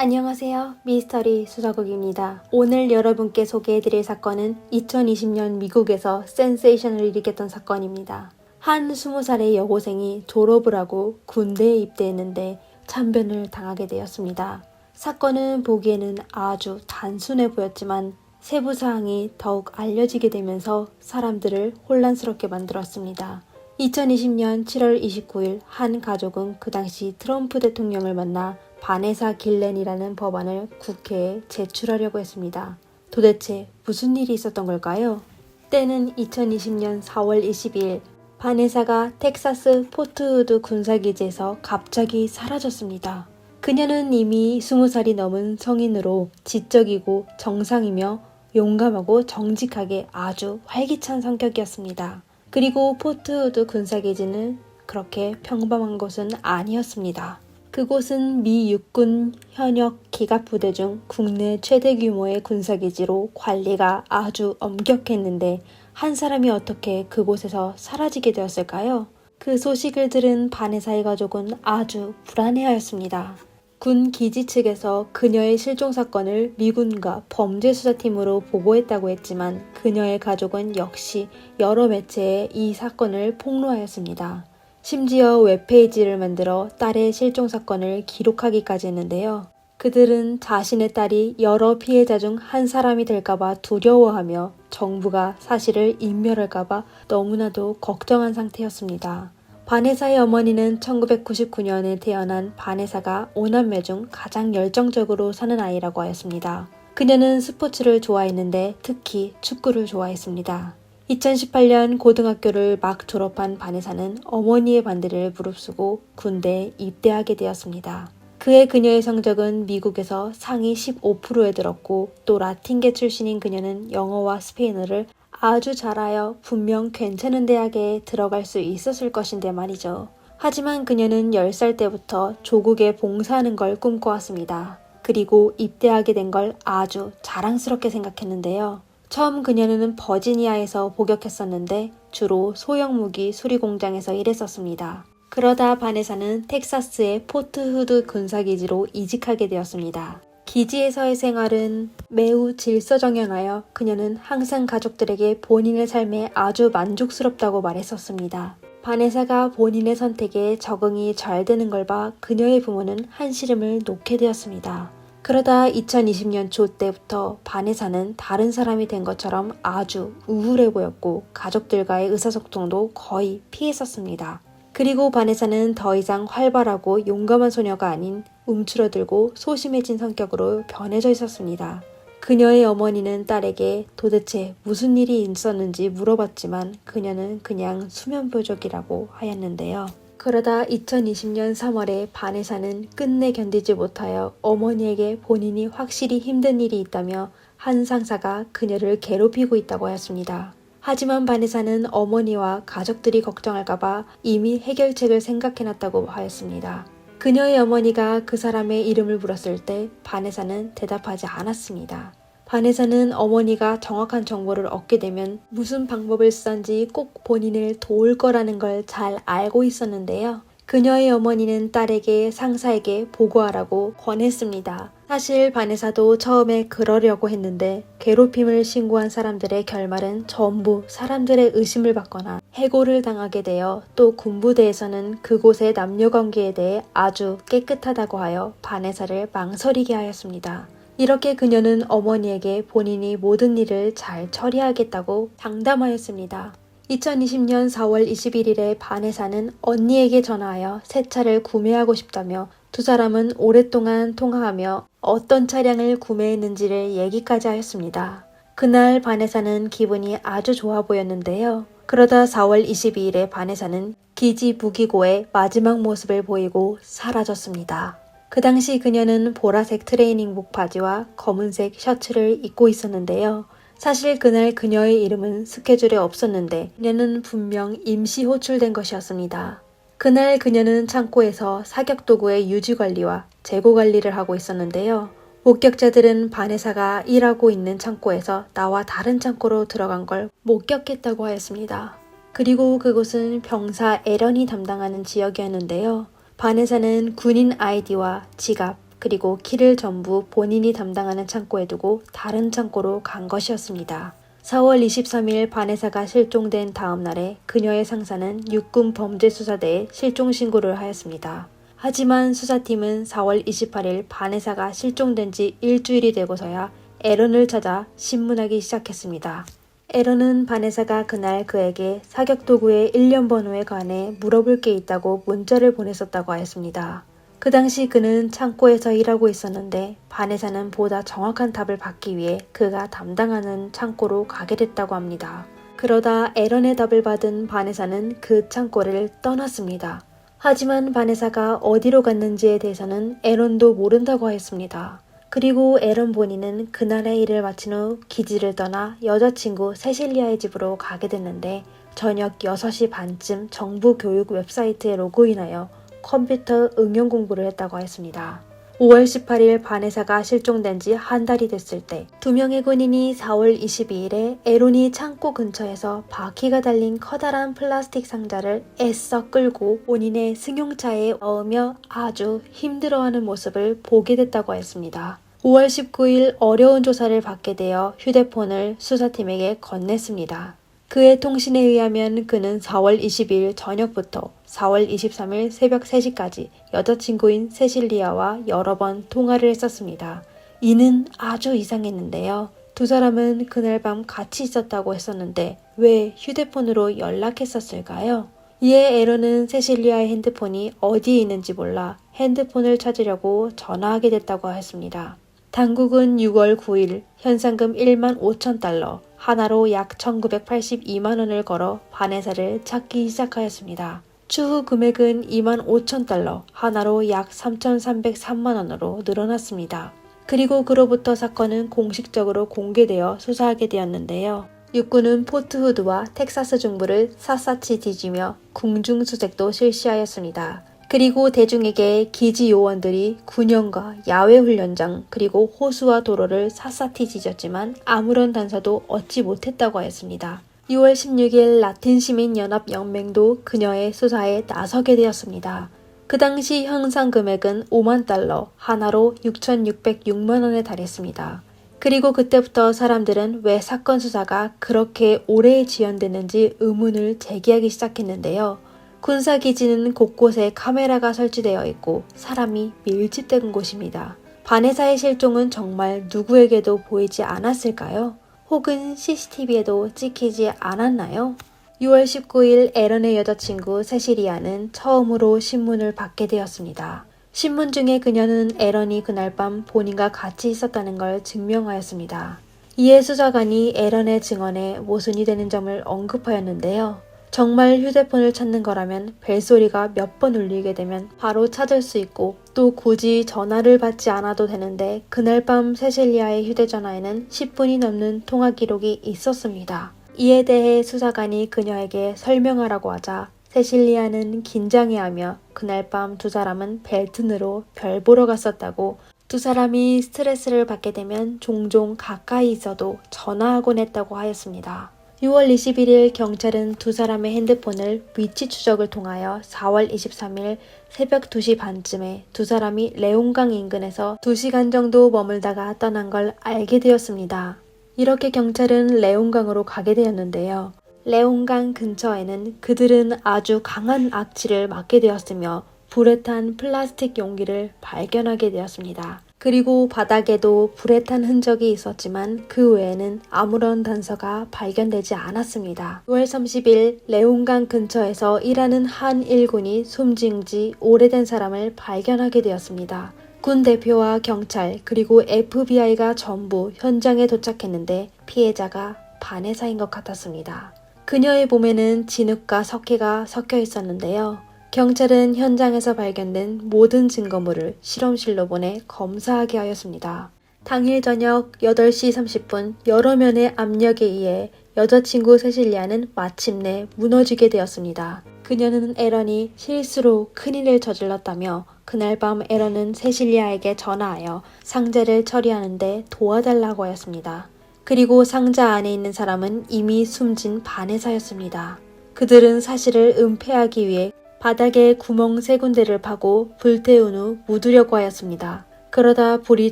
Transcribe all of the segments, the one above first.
안녕하세요. 미스터리 수사국입니다. 오늘 여러분께 소개해드릴 사건은 2020년 미국에서 센세이션을 일으켰던 사건입니다. 한 20살의 여고생이 졸업을 하고 군대에 입대했는데 참변을 당하게 되었습니다. 사건은 보기에는 아주 단순해 보였지만 세부 사항이 더욱 알려지게 되면서 사람들을 혼란스럽게 만들었습니다. 2020년 7월 29일 한 가족은 그 당시 트럼프 대통령을 만나 바네사 길렌이라는 법안을 국회에 제출하려고 했습니다. 도대체 무슨 일이 있었던 걸까요? 때는 2020년 4월 22일 바네사가 텍사스 포트우드 군사기지에서 갑자기 사라졌습니다. 그녀는 이미 20살이 넘은 성인으로 지적이고 정상이며 용감하고 정직하게 아주 활기찬 성격이었습니다. 그리고 포트우드 군사기지는 그렇게 평범한 곳은 아니었습니다. 그곳은 미 육군 현역 기갑부대 중 국내 최대 규모의 군사기지로 관리가 아주 엄격했는데 한 사람이 어떻게 그곳에서 사라지게 되었을까요? 그 소식을 들은 바네사의 가족은 아주 불안해하였습니다. 군 기지 측에서 그녀의 실종 사건을 미군과 범죄수사팀으로 보고했다고 했지만 그녀의 가족은 역시 여러 매체에 이 사건을 폭로하였습니다. 심지어 웹페이지를 만들어 딸의 실종 사건을 기록하기까지 했는데요. 그들은 자신의 딸이 여러 피해자 중 한 사람이 될까봐 두려워하며 정부가 사실을 인멸할까봐 너무나도 걱정한 상태였습니다. 바네사의 어머니는 1999년에 태어난 바네사가 5남매 중 가장 열정적으로 사는 아이라고 하였습니다. 그녀는 스포츠를 좋아했는데 특히 축구를 좋아했습니다. 2018년 고등학교를 막 졸업한 바네사는 어머니의 반대를 무릅쓰고 군대에 입대하게 되었습니다. 그해 그녀의 성적은 미국에서 상위 15%에 들었고 또 라틴계 출신인 그녀는 영어와 스페인어를 아주 잘하여 분명 괜찮은 대학에 들어갈 수 있었을 것인데 말이죠. 하지만 그녀는 10살 때부터 조국에 봉사하는 걸 꿈꿔왔습니다. 그리고 입대하게 된 걸 아주 자랑스럽게 생각했는데요. 처음 그녀는 버지니아에서 복역했었는데 주로 소형 무기 수리 공장에서 일했었습니다. 그러다 바네사는 텍사스의 포트후드 군사기지로 이직하게 되었습니다. 기지에서의 생활은 매우 질서정연하여 그녀는 항상 가족들에게 본인의 삶에 아주 만족스럽다고 말했었습니다. 바네사가 본인의 선택에 적응이 잘 되는 걸 봐 그녀의 부모는 한시름을 놓게 되었습니다. 그러다 2020년 초 때부터 바네사는 다른 사람이 된 것처럼 아주 우울해 보였고 가족들과의 의사소통도 거의 피했었습니다. 그리고 바네사는 더 이상 활발하고 용감한 소녀가 아닌 움츠러들고 소심해진 성격으로 변해져 있었습니다. 그녀의 어머니는 딸에게 도대체 무슨 일이 있었는지 물어봤지만 그녀는 그냥 수면부족이라고 하였는데요. 그러다 2020년 3월에 바네사는 끝내 견디지 못하여 어머니에게 본인이 확실히 힘든 일이 있다며 한 상사가 그녀를 괴롭히고 있다고 하였습니다. 하지만 바네사는 어머니와 가족들이 걱정할까봐 이미 해결책을 생각해놨다고 하였습니다. 그녀의 어머니가 그 사람의 이름을 물었을 때 바네사는 대답하지 않았습니다. 바네사는 어머니가 정확한 정보를 얻게 되면 무슨 방법을 쓰던지 꼭 본인을 도울 거라는 걸 잘 알고 있었는데요. 그녀의 어머니는 딸에게 상사에게 보고하라고 권했습니다. 사실 바네사도 처음에 그러려고 했는데 괴롭힘을 신고한 사람들의 결말은 전부 사람들의 의심을 받거나 해고를 당하게 되어 또 군부대에서는 그곳의 남녀관계에 대해 아주 깨끗하다고 하여 바네사를 망설이게 하였습니다. 이렇게 그녀는 어머니에게 본인이 모든 일을 잘 처리하겠다고 장담하였습니다. 2020년 4월 21일에 바네사는 언니에게 전화하여 새 차를 구매하고 싶다며 두 사람은 오랫동안 통화하며 어떤 차량을 구매했는지를 얘기까지 하였습니다. 그날 바네사는 기분이 아주 좋아 보였는데요. 그러다 4월 22일에 바네사는 기지 무기고의 마지막 모습을 보이고 사라졌습니다. 그 당시 그녀는 보라색 트레이닝복 바지와 검은색 셔츠를 입고 있었는데요. 사실 그날 그녀의 이름은 스케줄에 없었는데 그녀는 분명 임시 호출된 것이었습니다. 그날 그녀는 창고에서 사격도구의 유지관리와 재고관리를 하고 있었는데요. 목격자들은 바네사가 일하고 있는 창고에서 나와 다른 창고로 들어간 걸 목격했다고 하였습니다. 그리고 그곳은 병사 에런이 담당하는 지역이었는데요. 바네사는 군인 아이디와 지갑, 그리고 키를 전부 본인이 담당하는 창고에 두고 다른 창고로 간 것이었습니다. 4월 23일 바네사가 실종된 다음 날에 그녀의 상사는 육군 범죄수사대에 실종 신고를 하였습니다. 하지만 수사팀은 4월 28일 바네사가 실종된 지 일주일이 되고서야 에런을 찾아 신문하기 시작했습니다. 에런은 바네사가 그날 그에게 사격도구의 일련 번호에 관해 물어볼 게 있다고 문자를 보냈었다고 하였습니다. 그 당시 그는 창고에서 일하고 있었는데 바네사는 보다 정확한 답을 받기 위해 그가 담당하는 창고로 가게 됐다고 합니다. 그러다 에런의 답을 받은 바네사는 그 창고를 떠났습니다. 하지만 바네사가 어디로 갔는지에 대해서는 에런도 모른다고 하였습니다. 그리고 에런 본인은 그날의 일을 마친 후 기지를 떠나 여자친구 세실리아의 집으로 가게 됐는데 저녁 6시 반쯤 정부 교육 웹사이트에 로그인하여 컴퓨터 응용 공부를 했다고 하였습니다. 5월 18일 바네사가 실종된 지 한 달이 됐을 때 2명의 군인이 4월 22일에 에론이 창고 근처에서 바퀴가 달린 커다란 플라스틱 상자를 애써 끌고 본인의 승용차에 넣으며 아주 힘들어하는 모습을 보게 됐다고 하였습니다. 5월 19일 어려운 조사를 받게 되어 휴대폰을 수사팀에게 건넸습니다. 그의 통신에 의하면 그는 4월 22일 저녁부터 4월 23일 새벽 3시까지 여자친구인 세실리아와 여러 번 통화를 했었습니다. 이는 아주 이상했는데요. 두 사람은 그날 밤 같이 있었다고 했었는데 왜 휴대폰으로 연락했었을까요? 이에 에런은 세실리아의 핸드폰이 어디에 있는지 몰라 핸드폰을 찾으려고 전화하게 됐다고 했습니다. 당국은 6월 9일 현상금 1만 5천 달러, 하나로 약 1982만 원을 걸어 바네사를 찾기 시작하였습니다. 추후 금액은 2만 5천 달러, 하나로 약 3,303만 원으로 늘어났습니다. 그리고 그로부터 사건은 공식적으로 공개되어 수사하게 되었는데요. 육군은 포트 후드와 텍사스 중부를 샅샅이 뒤지며 궁중 수색도 실시하였습니다. 그리고 대중에게 기지 요원들이 군용과 야외 훈련장 그리고 호수와 도로를 샅샅이 뒤졌지만 아무런 단서도 얻지 못했다고 하였습니다. 6월 16일 라틴 시민연합연맹도 그녀의 수사에 나서게 되었습니다. 그 당시 형상 금액은 5만 달러, 하나로 6,606만 원에 달했습니다. 그리고 그때부터 사람들은 왜 사건 수사가 그렇게 오래 지연됐는지 의문을 제기하기 시작했는데요. 군사기지는 곳곳에 카메라가 설치되어 있고 사람이 밀집된 곳입니다. 바네사의 실종은 정말 누구에게도 보이지 않았을까요? 혹은 CCTV에도 찍히지 않았나요? 6월 19일 에런의 여자친구 세시리아는 처음으로 신문을 받게 되었습니다. 신문 중에 그녀는 에런이 그날 밤 본인과 같이 있었다는 걸 증명하였습니다. 이에 수사관이 에런의 증언에 모순이 되는 점을 언급하였는데요. 정말 휴대폰을 찾는 거라면 벨소리가 몇 번 울리게 되면 바로 찾을 수 있고 또 굳이 전화를 받지 않아도 되는데 그날 밤 세실리아의 휴대전화에는 10분이 넘는 통화 기록이 있었습니다. 이에 대해 수사관이 그녀에게 설명하라고 하자 세실리아는 긴장해하며 그날 밤 두 사람은 벨튼으로 별 보러 갔었다고, 두 사람이 스트레스를 받게 되면 종종 가까이 있어도 전화하곤 했다고 하였습니다. 6월 21일 경찰은 두 사람의 핸드폰을 위치 추적을 통하여 4월 23일 새벽 2시 반쯤에 두 사람이 레옹강 인근에서 2시간 정도 머물다가 떠난 걸 알게 되었습니다. 이렇게 경찰은 레옹강으로 가게 되었는데요. 레옹강 근처에는 그들은 아주 강한 악취를 맡게 되었으며 불에 탄 플라스틱 용기를 발견하게 되었습니다. 그리고 바닥에도 불에 탄 흔적이 있었지만 그 외에는 아무런 단서가 발견되지 않았습니다. 6월 30일 레옹강 근처에서 일하는 한 일군이 숨진 지 오래된 사람을 발견하게 되었습니다. 군 대표와 경찰 그리고 FBI가 전부 현장에 도착했는데 피해자가 바네사인 것 같았습니다. 그녀의 몸에는 진흙과 석회가 섞여 있었는데요. 경찰은 현장에서 발견된 모든 증거물을 실험실로 보내 검사하게 하였습니다. 당일 저녁 8시 30분 여러 면의 압력에 의해 여자친구 세실리아는 마침내 무너지게 되었습니다. 그녀는 에런이 실수로 큰일을 저질렀다며 그날 밤 에런은 세실리아에게 전화하여 상자를 처리하는데 도와달라고 하였습니다. 그리고 상자 안에 있는 사람은 이미 숨진 바네사였습니다. 그들은 사실을 은폐하기 위해 바닥에 구멍 3군데를 파고 불태운 후 묻으려고 하였습니다. 그러다 불이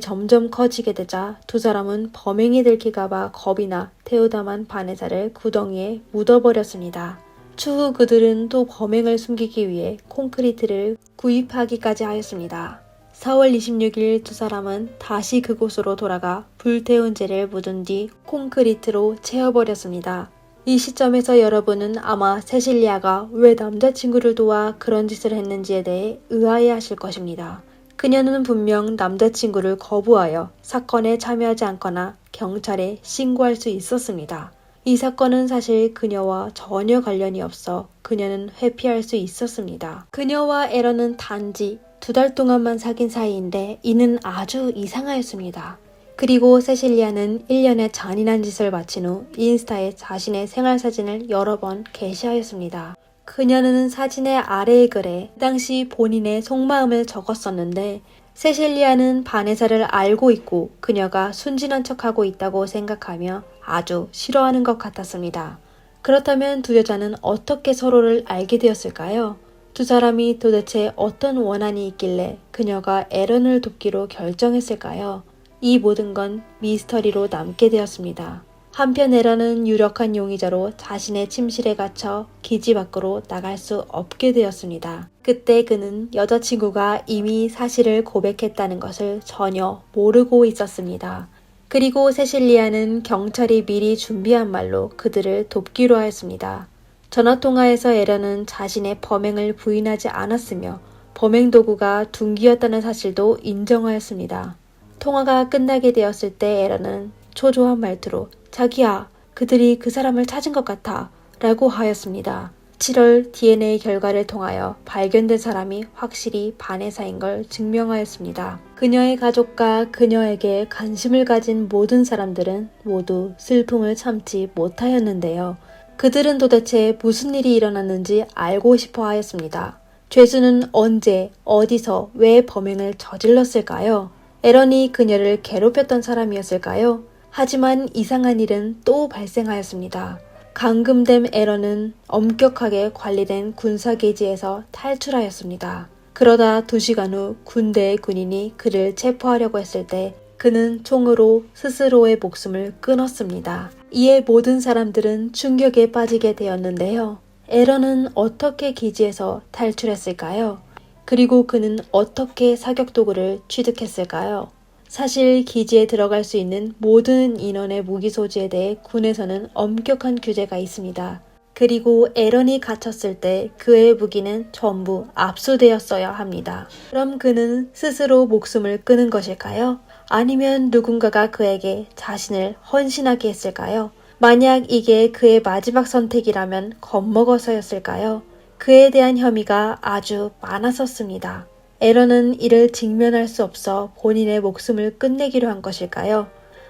점점 커지게 되자 두 사람은 범행이 들킬까봐 겁이 나 태우다만 바네사를 구덩이에 묻어버렸습니다. 추후 그들은 또 범행을 숨기기 위해 콘크리트를 구입하기까지 하였습니다. 4월 26일 두 사람은 다시 그곳으로 돌아가 불태운 재를 묻은 뒤 콘크리트로 채워버렸습니다. 이 시점에서 여러분은 아마 세실리아가 왜 남자친구를 도와 그런 짓을 했는지에 대해 의아해하실 것입니다. 그녀는 분명 남자친구를 거부하여 사건에 참여하지 않거나 경찰에 신고할 수 있었습니다. 이 사건은 사실 그녀와 전혀 관련이 없어 그녀는 회피할 수 있었습니다. 그녀와 에런은 단지 2달 동안만 사귄 사이인데 이는 아주 이상하였습니다. 그리고 세실리아는 1년의 잔인한 짓을 마친 후 인스타에 자신의 생활사진을 여러 번 게시하였습니다. 그녀는 사진의 아래의 글에 당시 본인의 속마음을 적었었는데 세실리아는 바네사를 알고 있고 그녀가 순진한 척하고 있다고 생각하며 아주 싫어하는 것 같았습니다. 그렇다면 두 여자는 어떻게 서로를 알게 되었을까요? 두 사람이 도대체 어떤 원한이 있길래 그녀가 에런을 돕기로 결정했을까요? 이 모든 건 미스터리로 남게 되었습니다. 한편 에런은 유력한 용의자로 자신의 침실에 갇혀 기지 밖으로 나갈 수 없게 되었습니다. 그때 그는 여자친구가 이미 사실을 고백했다는 것을 전혀 모르고 있었습니다. 그리고 세실리아는 경찰이 미리 준비한 말로 그들을 돕기로 하였습니다. 전화통화에서 에런은 자신의 범행을 부인하지 않았으며 범행 도구가 둔기였다는 사실도 인정하였습니다. 통화가 끝나게 되었을 때 에런은 초조한 말투로 자기야, 그들이 그 사람을 찾은 것 같아 라고 하였습니다. 7월 DNA 결과를 통하여 발견된 사람이 확실히 바네사인 걸 증명하였습니다. 그녀의 가족과 그녀에게 관심을 가진 모든 사람들은 모두 슬픔을 참지 못하였는데요. 그들은 도대체 무슨 일이 일어났는지 알고 싶어 하였습니다. 죄수는 언제, 어디서, 왜 범행을 저질렀을까요? 에런이 그녀를 괴롭혔던 사람이었을까요? 하지만 이상한 일은 또 발생하였습니다. 감금된 에런은 엄격하게 관리된 군사계지에서 탈출하였습니다. 그러다 2시간 후 군대의 군인이 그를 체포하려고 했을 때 그는 총으로 스스로의 목숨을 끊었습니다. 이에 모든 사람들은 충격에 빠지게 되었는데요. 에런은 어떻게 기지에서 탈출했을까요? 그리고 그는 어떻게 사격 도구를 취득했을까요? 사실 기지에 들어갈 수 있는 모든 인원의 무기 소지에 대해 군에서는 엄격한 규제가 있습니다. 그리고 에런이 갇혔을 때 그의 무기는 전부 압수되었어야 합니다. 그럼 그는 스스로 목숨을 끊은 것일까요? 아니면 누군가가 그에게 자신을 헌신하게 했을까요? 만약 이게 그의 마지막 선택이라면 겁먹어서였을까요? 그에 대한 혐의가 아주 많았었습니다. 에런은 이를 직면할 수 없어 본인의 목숨을 끝내기로 한 것일까요?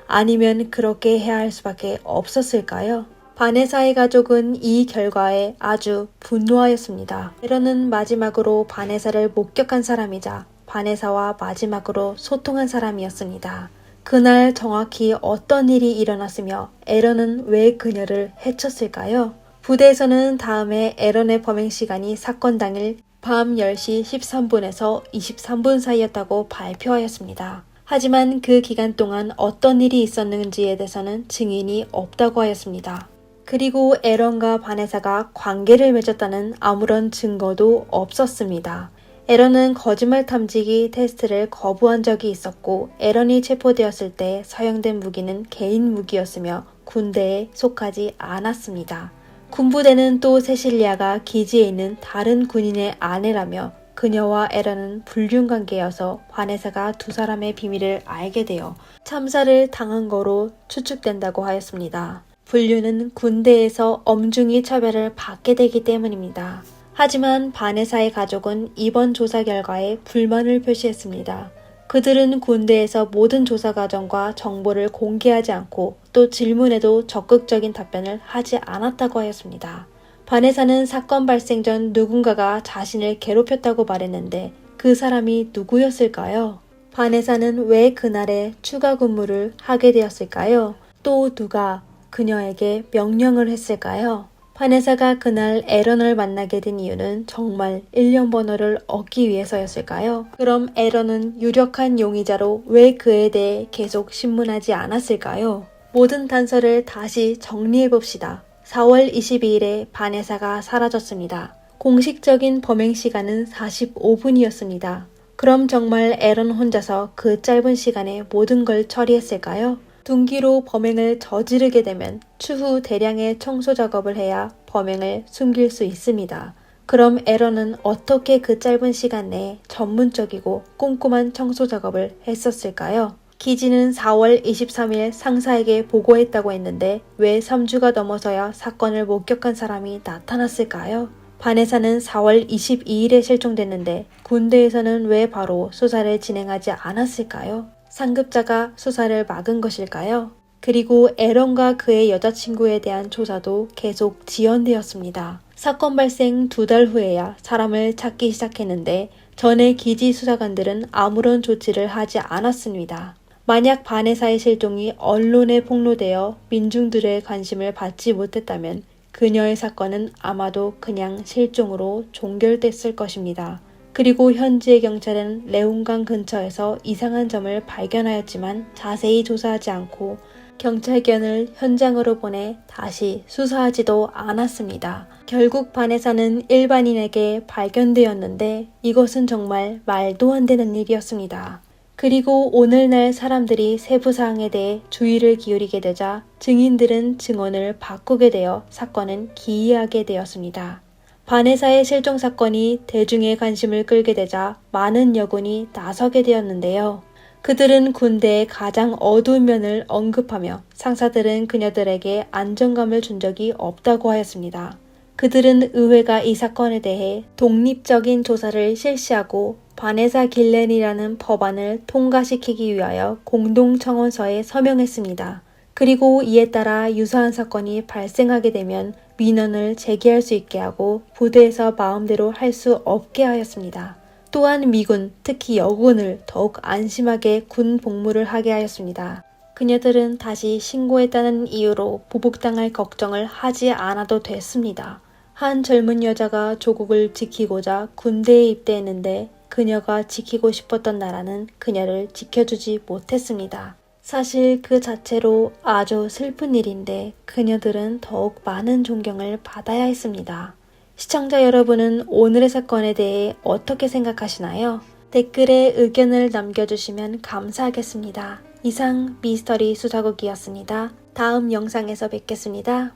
아니면 그렇게 해야 할 수밖에 없었을까요? 바네사의 가족은 이 결과에 아주 분노하였습니다. 에런은 마지막으로 바네사를 목격한 사람이자 바네사와 마지막으로 소통한 사람이었습니다. 그날 정확히 어떤 일이 일어났으며 에런은 왜 그녀를 해쳤을까요? 부대에서는 다음에 에런의 범행 시간이 사건 당일 밤 10시 13분에서 23분 사이였다고 발표하였습니다. 하지만 그 기간 동안 어떤 일이 있었는지에 대해서는 증인이 없다고 하였습니다. 그리고 에런과 바네사가 관계를 맺었다는 아무런 증거도 없었습니다. 에런은 거짓말 탐지기 테스트를 거부한 적이 있었고 에런이 체포되었을 때 사용된 무기는 개인 무기였으며 군대에 속하지 않았습니다. 군부대는 또 세실리아가 기지에 있는 다른 군인의 아내라며 그녀와 에런은 불륜관계여서 바네사가 두 사람의 비밀을 알게 되어 참사를 당한 거로 추측된다고 하였습니다. 불륜은 군대에서 엄중히 처벌을 받게 되기 때문입니다. 하지만 바네사의 가족은 이번 조사 결과에 불만을 표시했습니다. 그들은 군대에서 모든 조사 과정과 정보를 공개하지 않고 또 질문에도 적극적인 답변을 하지 않았다고 하였습니다. 바네사는 사건 발생 전 누군가가 자신을 괴롭혔다고 말했는데 그 사람이 누구였을까요? 바네사는 왜 그날에 추가 근무를 하게 되었을까요? 또 누가 그녀에게 명령을 했을까요? 바네사가 그날 에런을 만나게 된 이유는 정말 1년 번호를 얻기 위해서였을까요? 그럼 에런은 유력한 용의자로 왜 그에 대해 계속 신문하지 않았을까요? 모든 단서를 다시 정리해봅시다. 4월 22일에 바네사가 사라졌습니다. 공식적인 범행 시간은 45분이었습니다. 그럼 정말 에런 혼자서 그 짧은 시간에 모든 걸 처리했을까요? 둔기로 범행을 저지르게 되면 추후 대량의 청소 작업을 해야 범행을 숨길 수 있습니다. 그럼 에런은 어떻게 그 짧은 시간 내에 전문적이고 꼼꼼한 청소 작업을 했었을까요? 기지는 4월 23일 상사에게 보고했다고 했는데 왜 3주가 넘어서야 사건을 목격한 사람이 나타났을까요? 바네사는 4월 22일에 실종됐는데 군대에서는 왜 바로 수사를 진행하지 않았을까요? 상급자가 수사를 막은 것일까요? 그리고 에런과 그의 여자친구에 대한 조사도 계속 지연되었습니다. 사건 발생 2달 후에야 사람을 찾기 시작했는데 전에 기지 수사관들은 아무런 조치를 하지 않았습니다. 만약 바네사의 실종이 언론에 폭로되어 민중들의 관심을 받지 못했다면 그녀의 사건은 아마도 그냥 실종으로 종결됐을 것입니다. 그리고 현지의 경찰은 레온강 근처에서 이상한 점을 발견하였지만 자세히 조사하지 않고 경찰견을 현장으로 보내 다시 수사하지도 않았습니다. 결국 바네사는 일반인에게 발견되었는데 이것은 정말 말도 안 되는 일이었습니다. 그리고 오늘날 사람들이 세부사항에 대해 주의를 기울이게 되자 증인들은 증언을 바꾸게 되어 사건은 기이하게 되었습니다. 바네사의 실종 사건이 대중의 관심을 끌게 되자 많은 여군이 나서게 되었는데요. 그들은 군대의 가장 어두운 면을 언급하며 상사들은 그녀들에게 안정감을 준 적이 없다고 하였습니다. 그들은 의회가 이 사건에 대해 독립적인 조사를 실시하고 바네사 길렌이라는 법안을 통과시키기 위하여 공동청원서에 서명했습니다. 그리고 이에 따라 유사한 사건이 발생하게 되면 민원을 제기할 수 있게 하고 부대에서 마음대로 할 수 없게 하였습니다. 또한 미군, 특히 여군을 더욱 안심하게 군 복무를 하게 하였습니다. 그녀들은 다시 신고했다는 이유로 보복당할 걱정을 하지 않아도 됐습니다. 한 젊은 여자가 조국을 지키고자 군대에 입대했는데 그녀가 지키고 싶었던 나라는 그녀를 지켜주지 못했습니다. 사실 그 자체로 아주 슬픈 일인데 그녀들은 더욱 많은 존경을 받아야 했습니다. 시청자 여러분은 오늘의 사건에 대해 어떻게 생각하시나요? 댓글에 의견을 남겨주시면 감사하겠습니다. 이상 미스터리 수사국이었습니다. 다음 영상에서 뵙겠습니다.